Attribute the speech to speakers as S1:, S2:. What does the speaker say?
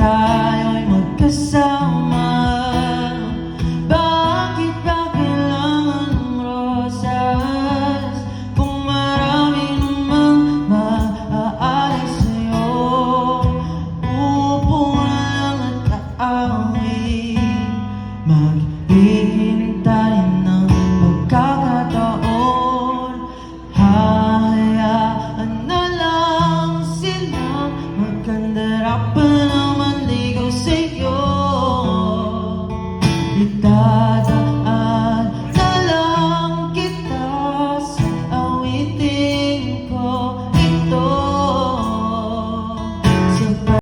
S1: tayo'y magkasama. Bakit ba kailangan ng rosas kung marami namang maaalis sa'yo? Uupo na lang at aawin, maghihintay ng pagkakataon. Hahayaan na lang silang magkandarapan.